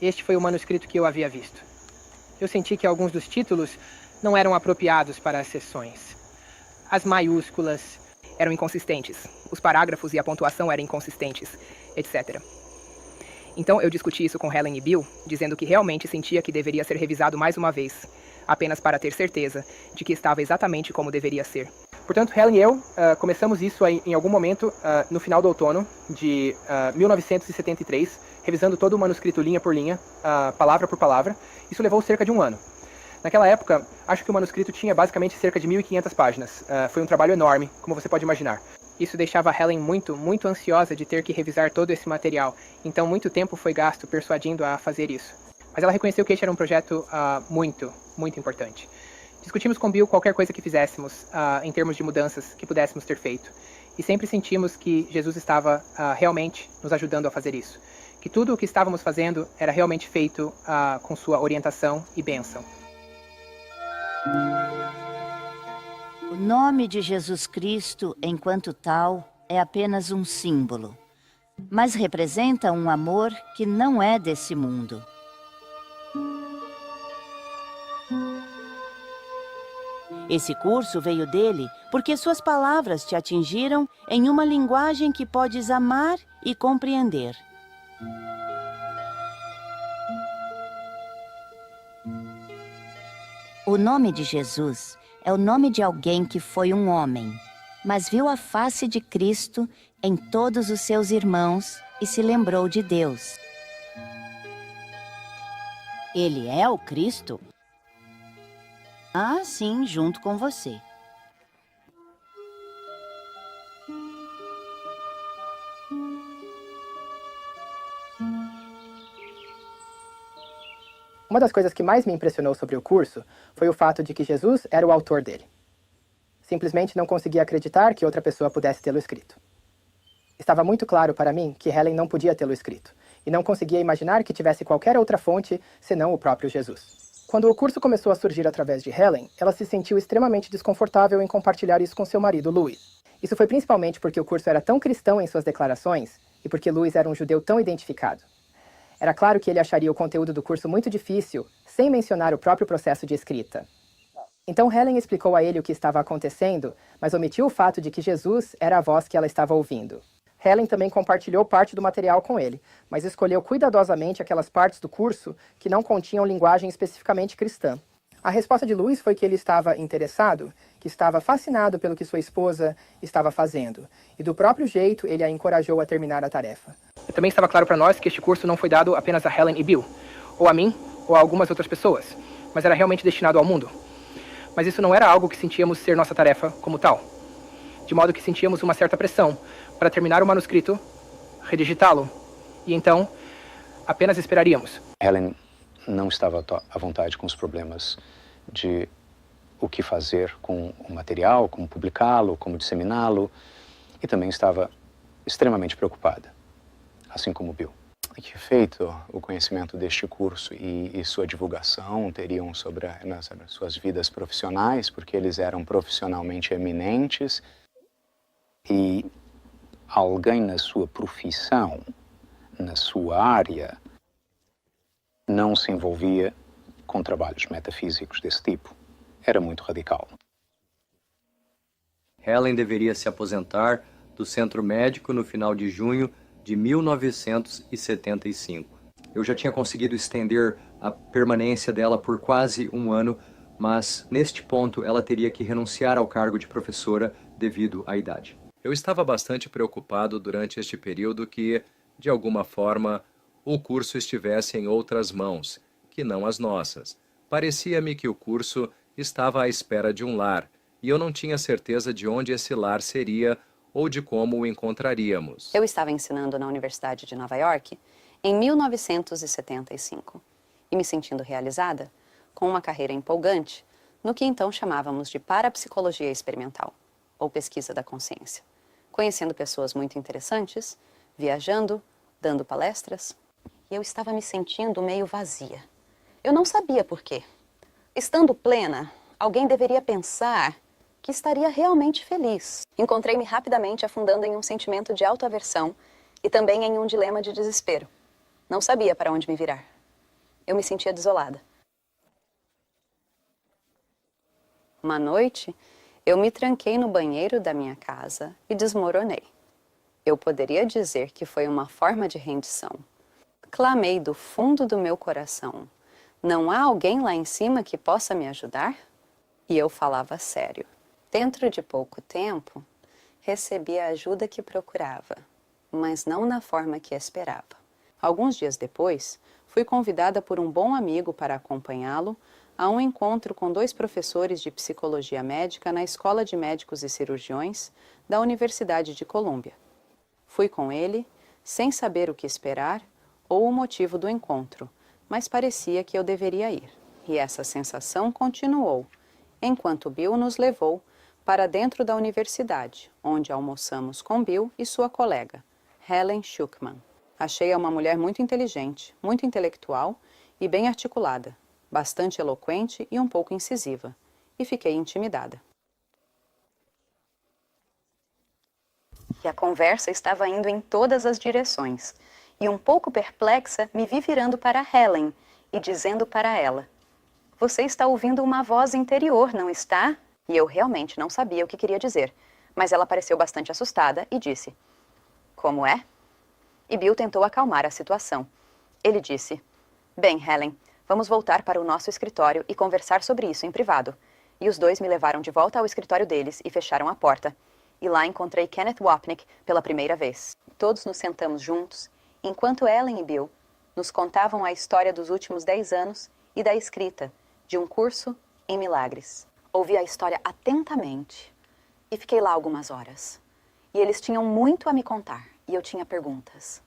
Este foi o manuscrito que eu havia visto. Eu senti que alguns dos títulos não eram apropriados para as seções. As maiúsculas eram inconsistentes, os parágrafos e a pontuação eram inconsistentes, etc. Então eu discuti isso com Helen e Bill, dizendo que realmente sentia que deveria ser revisado mais uma vez, apenas para ter certeza de que estava exatamente como deveria ser. Portanto, Helen e eu começamos isso em algum momento no final do outono de 1973, revisando todo o manuscrito linha por linha, palavra por palavra. Isso levou cerca de um ano. Naquela época, acho que o manuscrito tinha basicamente cerca de 1.500 páginas. Foi um trabalho enorme, como você pode imaginar. Isso deixava Helen muito ansiosa de ter que revisar todo esse material. Então, muito tempo foi gasto persuadindo a fazer isso. Mas ela reconheceu que este era um projeto muito importante. Discutimos com Bill qualquer coisa que fizéssemos, em termos de mudanças que pudéssemos ter feito. E sempre sentimos que Jesus estava realmente nos ajudando a fazer isso. Que tudo o que estávamos fazendo era realmente feito com sua orientação e bênção. O nome de Jesus Cristo, enquanto tal, é apenas um símbolo, mas representa um amor que não é desse mundo. Esse curso veio dele porque suas palavras te atingiram em uma linguagem que podes amar e compreender. O nome de Jesus é o nome de alguém que foi um homem, mas viu a face de Cristo em todos os seus irmãos e se lembrou de Deus. Ele é o Cristo? Ah, sim, junto com você. Uma das coisas que mais me impressionou sobre o curso foi o fato de que Jesus era o autor dele. Simplesmente não conseguia acreditar que outra pessoa pudesse tê-lo escrito. Estava muito claro para mim que Helen não podia tê-lo escrito, e não conseguia imaginar que tivesse qualquer outra fonte senão o próprio Jesus. Quando o curso começou a surgir através de Helen, ela se sentiu extremamente desconfortável em compartilhar isso com seu marido, Louis. Isso foi principalmente porque o curso era tão cristão em suas declarações e porque Louis era um judeu tão identificado. Era claro que ele acharia o conteúdo do curso muito difícil, sem mencionar o próprio processo de escrita. Então Helen explicou a ele o que estava acontecendo, mas omitiu o fato de que Jesus era a voz que ela estava ouvindo. Helen também compartilhou parte do material com ele, mas escolheu cuidadosamente aquelas partes do curso que não continham linguagem especificamente cristã. A resposta de Louis foi que ele estava interessado, que estava fascinado pelo que sua esposa estava fazendo, e do próprio jeito ele a encorajou a terminar a tarefa. Também estava claro para nós que este curso não foi dado apenas a Helen e Bill, ou a mim, ou a algumas outras pessoas, mas era realmente destinado ao mundo. Mas isso não era algo que sentíamos ser nossa tarefa como tal, de modo que sentíamos uma certa pressão para terminar o manuscrito, redigitá-lo, e então apenas esperaríamos. Helen não estava à vontade com os problemas de o que fazer com o material, como publicá-lo, como disseminá-lo, e também estava extremamente preocupada, assim como Bill. Que efeito o conhecimento deste curso e sua divulgação teriam sobre nas suas vidas profissionais, porque eles eram profissionalmente eminentes, e alguém na sua profissão, na sua área, não se envolvia com trabalhos metafísicos desse tipo. Era muito radical. Helen deveria se aposentar do centro médico no final de junho de 1975. Eu já tinha conseguido estender a permanência dela por quase um ano, mas neste ponto ela teria que renunciar ao cargo de professora devido à idade. Eu estava bastante preocupado durante este período que, de alguma forma, o curso estivesse em outras mãos, que não as nossas. Parecia-me que o curso estava à espera de um lar, e eu não tinha certeza de onde esse lar seria ou de como o encontraríamos. Eu estava ensinando na Universidade de Nova York em 1975 e me sentindo realizada com uma carreira empolgante no que então chamávamos de parapsicologia experimental, ou pesquisa da consciência, conhecendo pessoas muito interessantes, viajando, dando palestras, e eu estava me sentindo meio vazia. Eu não sabia por quê. Estando plena, alguém deveria pensar que estaria realmente feliz. Encontrei-me rapidamente afundando em um sentimento de autoaversão e também em um dilema de desespero. Não sabia para onde me virar. Eu me sentia desolada. Uma noite, eu me tranquei no banheiro da minha casa e desmoronei. Eu poderia dizer que foi uma forma de rendição. Clamei do fundo do meu coração: não há alguém lá em cima que possa me ajudar? E eu falava sério. Dentro de pouco tempo, recebi a ajuda que procurava, mas não na forma que esperava. Alguns dias depois, fui convidada por um bom amigo para acompanhá-lo a um encontro com 2 professores de psicologia médica na Escola de Médicos e Cirurgiões da Universidade de Colômbia. Fui com ele, sem saber o que esperar ou o motivo do encontro, mas parecia que eu deveria ir. E essa sensação continuou, enquanto Bill nos levou para dentro da universidade, onde almoçamos com Bill e sua colega, Helen Schuckman. Achei-a uma mulher muito inteligente, muito intelectual e bem articulada, bastante eloquente e um pouco incisiva, e fiquei intimidada. E a conversa estava indo em todas as direções, e um pouco perplexa me vi virando para Helen e dizendo para ela: "Você está ouvindo uma voz interior, não está?" E eu realmente não sabia o que queria dizer, mas ela pareceu bastante assustada e disse: "Como é?" E Bill tentou acalmar a situação. Ele disse: "Bem, Helen, vamos voltar para o nosso escritório e conversar sobre isso em privado." E os 2 me levaram de volta ao escritório deles e fecharam a porta. E lá encontrei Kenneth Wapnick pela primeira vez. Todos nos sentamos juntos, enquanto Ellen e Bill nos contavam a história dos últimos 10 anos e da escrita de um curso em milagres. Ouvi a história atentamente e fiquei lá algumas horas. E eles tinham muito a me contar e eu tinha perguntas.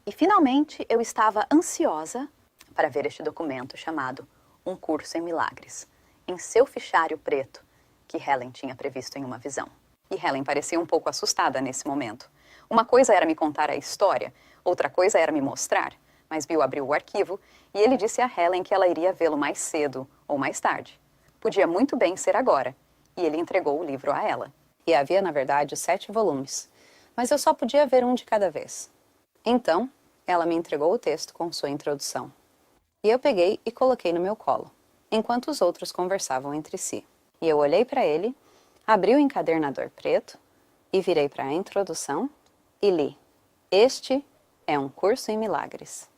E finalmente eu estava ansiosa para ver este documento chamado Um Curso em Milagres, em seu fichário preto, que Helen tinha previsto em uma visão. E Helen parecia um pouco assustada nesse momento. Uma coisa era me contar a história, outra coisa era me mostrar. Mas Bill abriu o arquivo e ele disse a Helen que ela iria vê-lo mais cedo ou mais tarde. Podia muito bem ser agora. E ele entregou o livro a ela. E havia, na verdade, 7 volumes. Mas eu só podia ver um de cada vez. Então, ela me entregou o texto com sua introdução. E eu peguei e coloquei no meu colo, enquanto os outros conversavam entre si. E eu olhei para ele, abri o encadernador preto e virei para a introdução e li: "Este é um curso em milagres.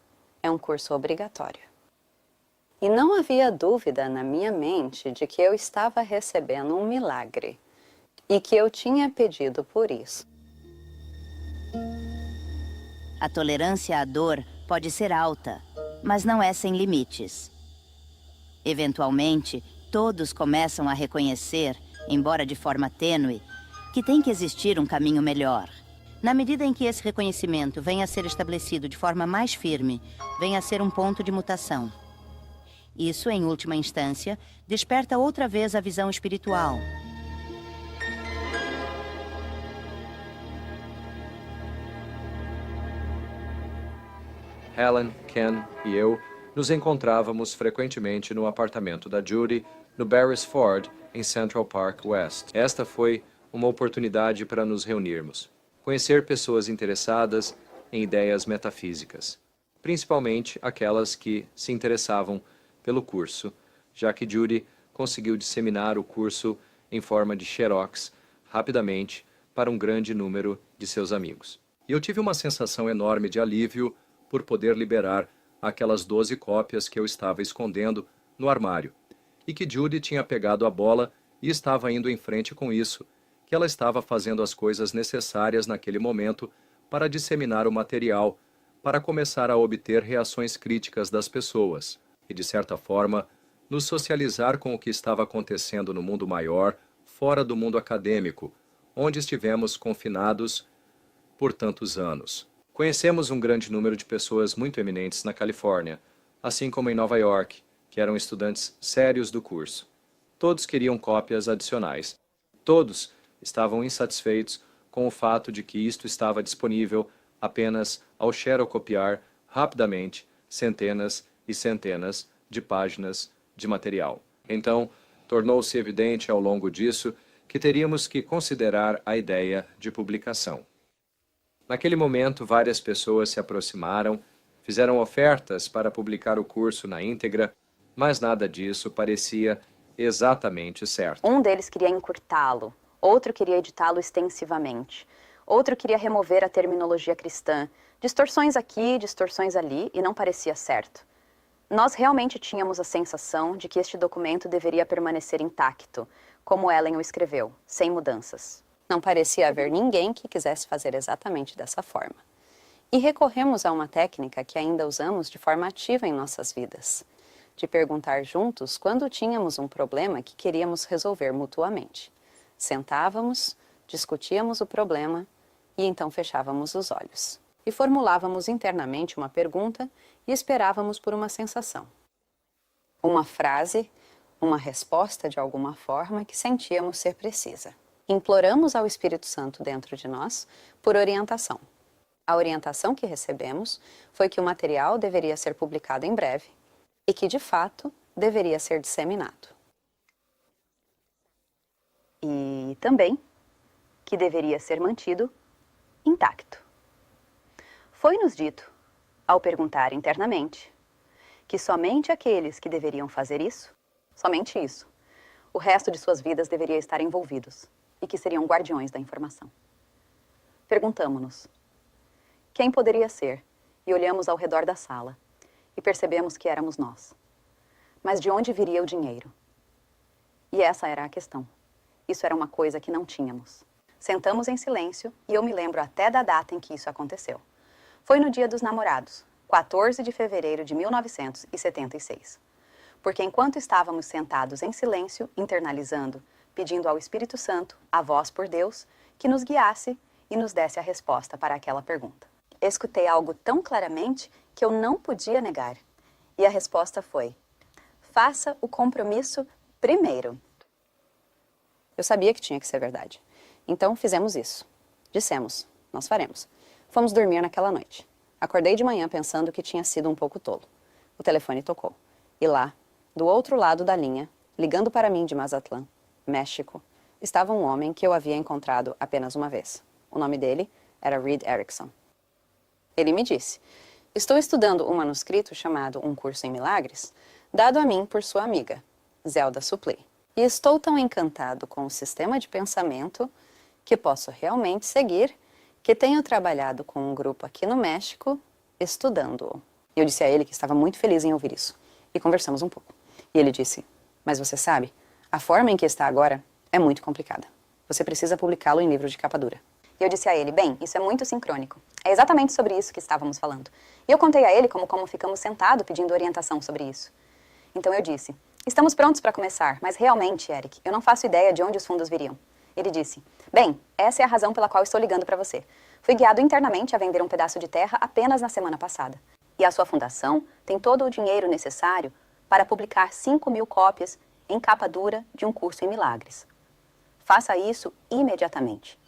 É um curso obrigatório." E não havia dúvida na minha mente de que eu estava recebendo um milagre e que eu tinha pedido por isso. A tolerância à dor pode ser alta, mas não é sem limites. Eventualmente, todos começam a reconhecer, embora de forma tênue, que tem que existir um caminho melhor. Na medida em que esse reconhecimento venha a ser estabelecido de forma mais firme, venha a ser um ponto de mutação. Isso, em última instância, desperta outra vez a visão espiritual. Helen, Ken e eu nos encontrávamos frequentemente no apartamento da Judy, no Beresford, em Central Park West. Esta foi uma oportunidade para nos reunirmos. conhecer pessoas interessadas em ideias metafísicas, principalmente aquelas que se interessavam pelo curso, já que Judy conseguiu disseminar o curso em forma de xerox rapidamente para um grande número de seus amigos. E eu tive uma sensação enorme de alívio por poder liberar aquelas 12 cópias que eu estava escondendo no armário, e que Judy tinha pegado a bola e estava indo em frente com isso, que ela estava fazendo as coisas necessárias naquele momento para disseminar o material, para começar a obter reações críticas das pessoas e, de certa forma, nos socializar com o que estava acontecendo no mundo maior, fora do mundo acadêmico, onde estivemos confinados por tantos anos. Conhecemos um grande número de pessoas muito eminentes na Califórnia, assim como em Nova York, que eram estudantes sérios do curso. Todos queriam cópias adicionais. Todos estavam insatisfeitos com o fato de que isto estava disponível apenas ao xerocopiar rapidamente centenas e centenas de páginas de material. Então, tornou-se evidente ao longo disso que teríamos que considerar a ideia de publicação. Naquele momento, várias pessoas se aproximaram, fizeram ofertas para publicar o curso na íntegra, mas nada disso parecia exatamente certo. Um deles queria encurtá-lo, outro queria editá-lo extensivamente, outro queria remover a terminologia cristã, distorções aqui, distorções ali, e não parecia certo. Nós realmente tínhamos a sensação de que este documento deveria permanecer intacto, como Ellen o escreveu, sem mudanças. Não parecia haver ninguém que quisesse fazer exatamente dessa forma. E recorremos a uma técnica que ainda usamos de forma ativa em nossas vidas, de perguntar juntos quando tínhamos um problema que queríamos resolver mutuamente. Sentávamos, discutíamos o problema e então fechávamos os olhos. E formulávamos internamente uma pergunta e esperávamos por uma sensação. Uma frase, uma resposta de alguma forma que sentíamos ser precisa. Imploramos ao Espírito Santo dentro de nós por orientação. A orientação que recebemos foi que o material deveria ser publicado em breve e que, de fato, deveria ser disseminado. E também que deveria ser mantido intacto. Foi-nos dito, ao perguntar internamente, que somente aqueles que deveriam fazer isso, somente isso, o resto de suas vidas deveria estar envolvidos e que seriam guardiões da informação. Perguntamo-nos, quem poderia ser? E olhamos ao redor da sala e percebemos que éramos nós. Mas de onde viria o dinheiro? E essa era a questão. Isso era uma coisa que não tínhamos. Sentamos em silêncio e eu me lembro até da data em que isso aconteceu. Foi no Dia dos Namorados, 14 de fevereiro de 1976. Porque enquanto estávamos sentados em silêncio, internalizando, pedindo ao Espírito Santo, a voz por Deus, que nos guiasse e nos desse a resposta para aquela pergunta. Escutei algo tão claramente que eu não podia negar. E a resposta foi: faça o compromisso primeiro. Eu sabia que tinha que ser verdade. Então fizemos isso. Dissemos, nós faremos. Fomos dormir naquela noite. Acordei de manhã pensando que tinha sido um pouco tolo. O telefone tocou. E lá, do outro lado da linha, ligando para mim de Mazatlán, México, estava um homem que eu havia encontrado apenas uma vez. O nome dele era Reed Erickson. Ele me disse: estou estudando um manuscrito chamado Um Curso em Milagres, dado a mim por sua amiga, Zelda Supley. E estou tão encantado com o sistema de pensamento que posso realmente seguir, que tenho trabalhado com um grupo aqui no México, estudando-o. Eu disse a ele que estava muito feliz em ouvir isso. E conversamos um pouco. E ele disse: mas você sabe, a forma em que está agora é muito complicada. Você precisa publicá-lo em livro de capa dura. E eu disse a ele: bem, isso é muito sincrônico. É exatamente sobre isso que estávamos falando. E eu contei a ele como ficamos sentados pedindo orientação sobre isso. Então eu disse: estamos prontos para começar, mas realmente, Eric, eu não faço ideia de onde os fundos viriam. Ele disse: bem, essa é a razão pela qual estou ligando para você. Fui guiado internamente a vender um pedaço de terra apenas na semana passada. E a sua fundação tem todo o dinheiro necessário para publicar 5.000 cópias em capa dura de um curso em milagres. Faça isso imediatamente.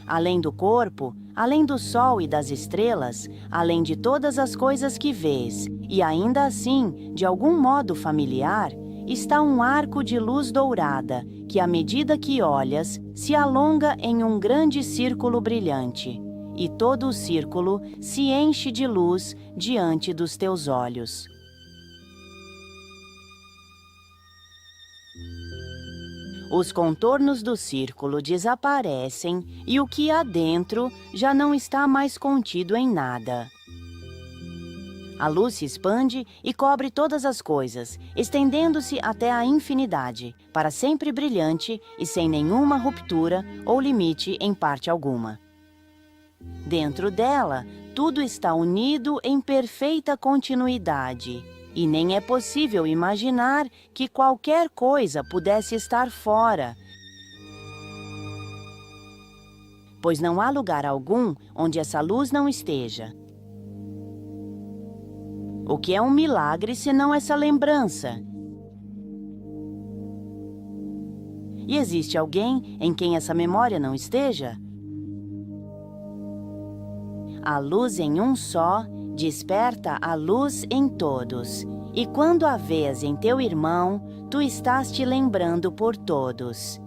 Além do corpo, além do sol e das estrelas, além de todas as coisas que vês, e ainda assim, de algum modo familiar, está um arco de luz dourada, que à medida que olhas, se alonga em um grande círculo brilhante, e todo o círculo se enche de luz diante dos teus olhos. Os contornos do círculo desaparecem e o que há dentro já não está mais contido em nada. A luz se expande e cobre todas as coisas, estendendo-se até a infinidade, para sempre brilhante e sem nenhuma ruptura ou limite em parte alguma. Dentro dela, tudo está unido em perfeita continuidade. E nem é possível imaginar que qualquer coisa pudesse estar fora, pois não há lugar algum onde essa luz não esteja. O que é um milagre senão essa lembrança? E existe alguém em quem essa memória não esteja? A luz em um só desperta a luz em todos, e quando a vês em teu irmão, tu estás te lembrando por todos.